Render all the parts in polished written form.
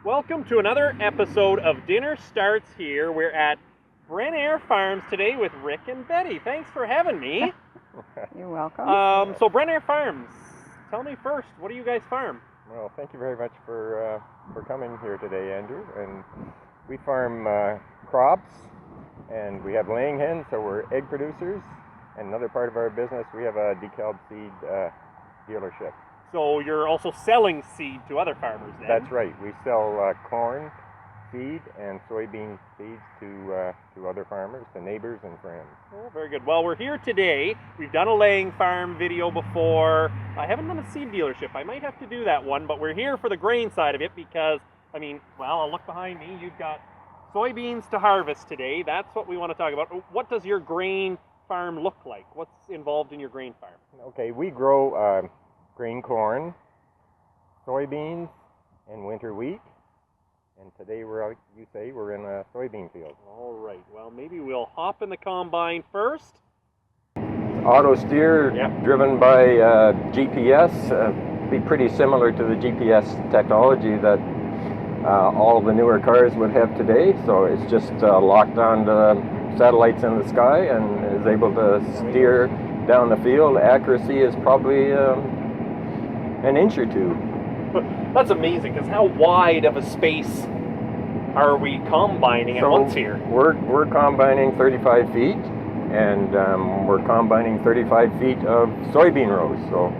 Welcome to another episode of Dinner Starts Here. We're at Bren Farms today with Rick and Betty. Thanks for having me. You're welcome. So Bren Farms, tell me first, what do you guys farm? Well, thank you very much for coming here today, Andrew. And we farm crops, and we have laying hens, so we're egg producers. And another part of our business, we have a decal seed dealership. So you're also selling seed to other farmers then? That's right. We sell corn seed and soybean seeds to other farmers, to neighbors and friends. Oh, very good. Well, we're here today. We've done a laying farm video before. I haven't done a seed dealership. I might have to do that one, but we're here for the grain side of it because, I'll look behind me. You've got soybeans to harvest today. That's what we want to talk about. What does your grain farm look like? What's involved in your grain farm? Okay, we grow grain corn, soybeans, and winter wheat. And today we're in a soybean field. All right. Well, maybe we'll hop in the combine first. Auto steer, Yep. driven by GPS. Be pretty similar to the GPS technology that all the newer cars would have today. So it's just locked on the satellites in the sky and is able to steer down the field. Accuracy is probably an inch or two. That's amazing, because how wide of a space are we combining at once here? We're combining 35 feet, and we're combining 35 feet of soybean rows. So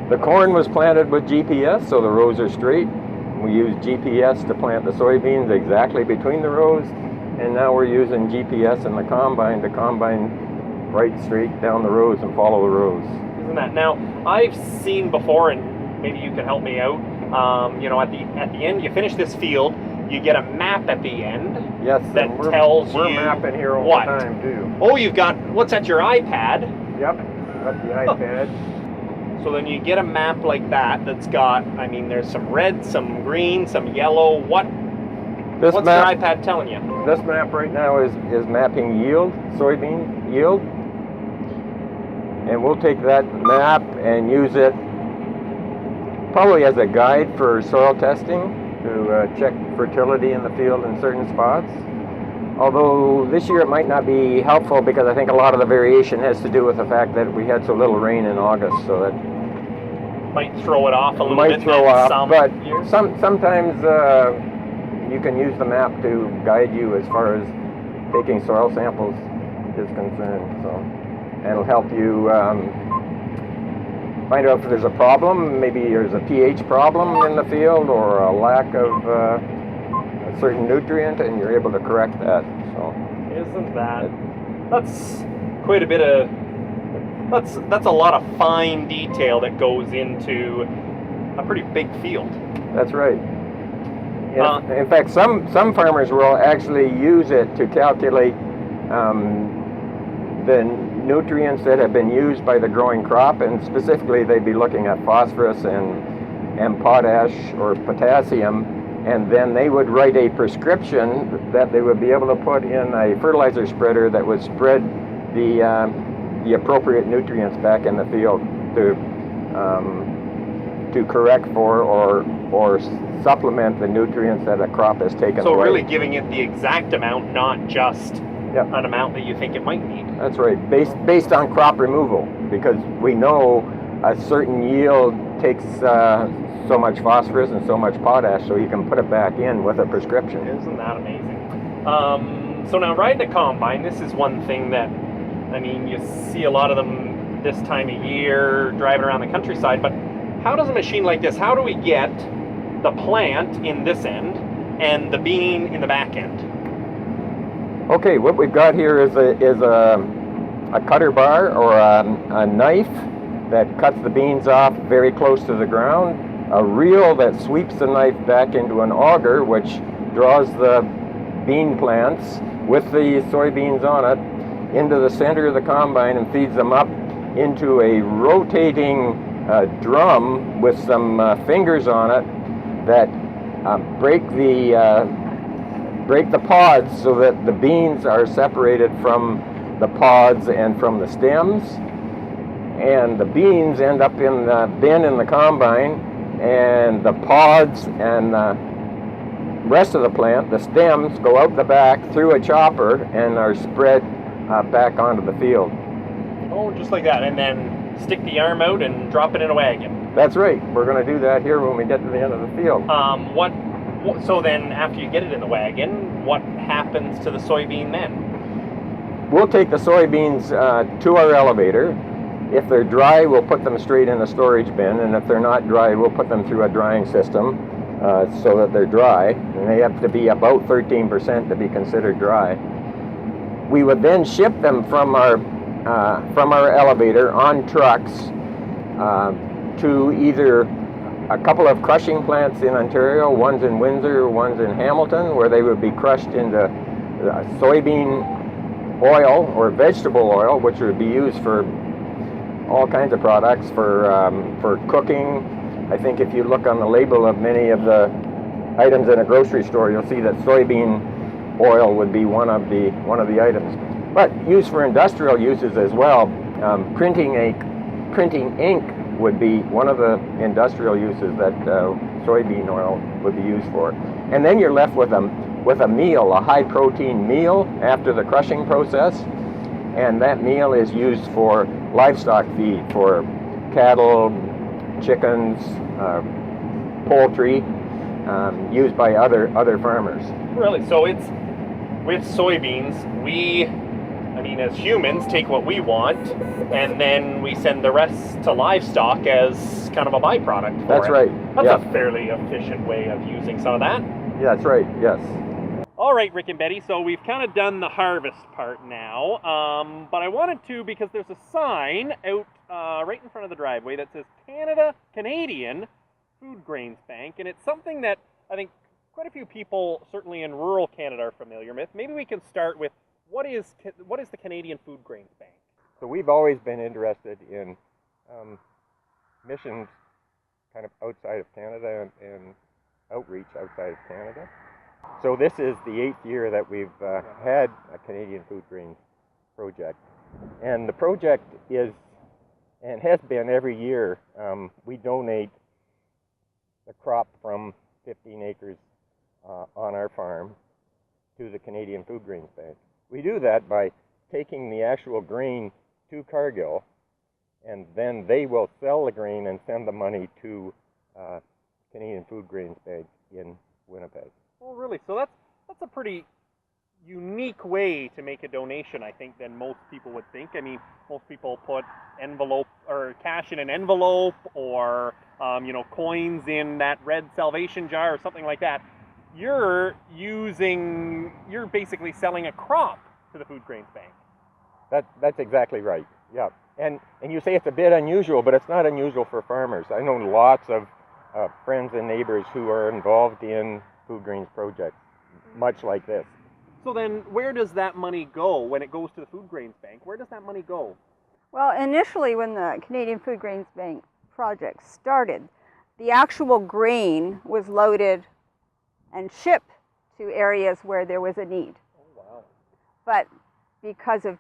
the corn was planted with GPS, so the rows are straight. We used GPS to plant the soybeans exactly between the rows, and now we're using GPS in the combine to combine right straight down the rows and follow the rows. Isn't that? Now, I've seen before, and maybe you can help me out, at the end, you finish this field, you get a map at the end. Yes, that and tells we're you mapping here all what? the time too. Oh, you've got, what's at your iPad? Yep, got the iPad. So then you get a map like that that's got, there's some red, some green, some yellow. What's your iPad telling you? This map right now is mapping yield, soybean yield. And we'll take that map and use it probably as a guide for soil testing to check fertility in the field in certain spots. Although this year it might not be helpful because I think a lot of the variation has to do with the fact that we had so little rain in August, so that might throw it off a little might bit. throw off, but years. sometimes you can use the map to guide you as far as taking soil samples is concerned. So, and it'll help you find out if there's a problem. Maybe there's a pH problem in the field or a lack of a certain nutrient, and you're able to correct that. So, isn't that's quite a bit of that's a lot of fine detail that goes into a pretty big field. That's right. In fact, some farmers will actually use it to calculate the nutrients that have been used by the growing crop, and specifically they'd be looking at phosphorus and potash or potassium, and then they would write a prescription that they would be able to put in a fertilizer spreader that would spread the appropriate nutrients back in the field to correct for or supplement the nutrients that a crop has taken away. So really giving it the exact amount, not just an amount that you think it might need. That's right, based on crop removal, because we know a certain yield takes so much phosphorus and so much potash, so you can put it back in with a prescription. Isn't that amazing? So now riding a combine, this is one thing that, you see a lot of them this time of year driving around the countryside, but how does a machine like this, how do we get the plant in this end and the bean in the back end? Okay, what we've got here is a cutter bar or a knife that cuts the beans off very close to the ground, a reel that sweeps the knife back into an auger which draws the bean plants with the soybeans on it into the center of the combine and feeds them up into a rotating drum with some fingers on it that break the pods so that the beans are separated from the pods and from the stems, and the beans end up in the bin in the combine, and the pods and the rest of the plant, the stems, go out the back through a chopper and are spread back onto the field. Oh, just like that, and then stick the arm out and drop it in a wagon. That's right. We're going to do that here when we get to the end of the field. So then, after you get it in the wagon, what happens to the soybean then? We'll take the soybeans to our elevator. If they're dry, we'll put them straight in a storage bin, and if they're not dry, we'll put them through a drying system so that they're dry, and they have to be about 13% to be considered dry. We would then ship them from our elevator on trucks to either a couple of crushing plants in Ontario, one's in Windsor, one's in Hamilton, where they would be crushed into soybean oil or vegetable oil, which would be used for all kinds of products, for cooking. I think if you look on the label of many of the items in a grocery store, you'll see that soybean oil would be one of the items. But used for industrial uses as well. Printing ink would be one of the industrial uses that soybean oil would be used for. And then you're left with a meal, a high protein meal after the crushing process, and that meal is used for livestock feed, for cattle, chickens, poultry, used by other farmers. Really? So it's with soybeans, as humans, take what we want, and then we send the rest to livestock as kind of a byproduct for That's it. right. That's yeah. a fairly efficient way of using some of that. Yeah, that's right, yes. All right, Rick and Betty, so we've kind of done the harvest part now, but I wanted to, because there's a sign out right in front of the driveway that says Canadian Foodgrains Bank, and it's something that I think quite a few people, certainly in rural Canada, are familiar with. Maybe we can start with what is the Canadian Foodgrains Bank? So we've always been interested in missions kind of outside of Canada and outreach outside of Canada. So this is the 8th year that we've had a Canadian Foodgrains project. And the project is, and has been every year, we donate the crop from 15 acres on our farm to the Canadian Foodgrains Bank. We do that by taking the actual grain to Cargill, and then they will sell the grain and send the money to Canadian Foodgrains Bank in Winnipeg. Oh, really? So that's a pretty unique way to make a donation, I think, than most people would think. I mean, most people put envelope or cash in an envelope, or coins in that red Salvation jar or something like that. You're basically selling a crop to the Foodgrains Bank. That's exactly right. Yeah, and you say it's a bit unusual, but it's not unusual for farmers. I know lots of friends and neighbors who are involved in Foodgrains projects, much like this. So then, where does that money go when it goes to the Foodgrains Bank? Where does that money go? Well, initially, when the Canadian Foodgrains Bank project started, the actual grain was loaded and shipped to areas where there was a need. Oh, wow. But because of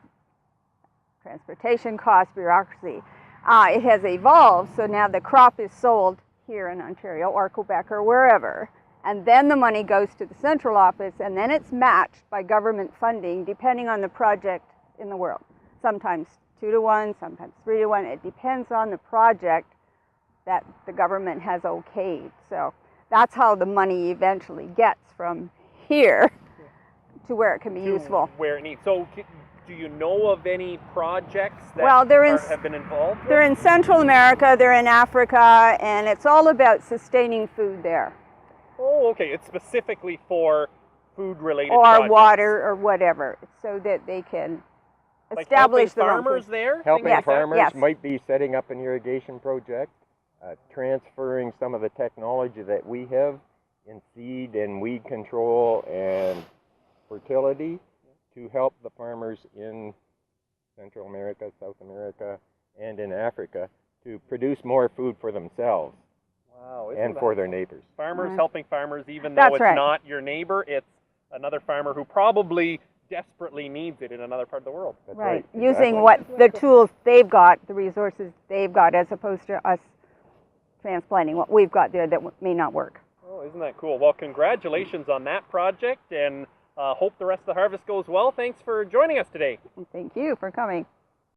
transportation costs, bureaucracy, it has evolved, so now the crop is sold here in Ontario or Quebec or wherever, and then the money goes to the central office, and then it's matched by government funding depending on the project in the world. Sometimes 2-to-1, sometimes 3-to-1. It depends on the project that the government has okayed. So that's how the money eventually gets from here to where it can be useful. Where it needs. So do you know of any projects that have been involved? They're in Central America, they're in Africa, and it's all about sustaining food there. Oh, okay. It's specifically for food-related or projects. Water or whatever, so that they can establish the farmers there. Helping farmers yes. might be setting up an irrigation project, transferring some of the technology that we have in seed and weed control and fertility to help the farmers in Central America, South America, and in Africa to produce more food for themselves. Wow, and for their neighbors. Farmers helping farmers, even though it's not your neighbor, it's another farmer who probably desperately needs it in another part of the world. That's right. Using what the tools they've got, the resources they've got, as opposed to us transplanting what we've got there that may not work. Oh, isn't that cool? Well, congratulations on that project, and hope the rest of the harvest goes well. Thanks for joining us today. And thank you for coming.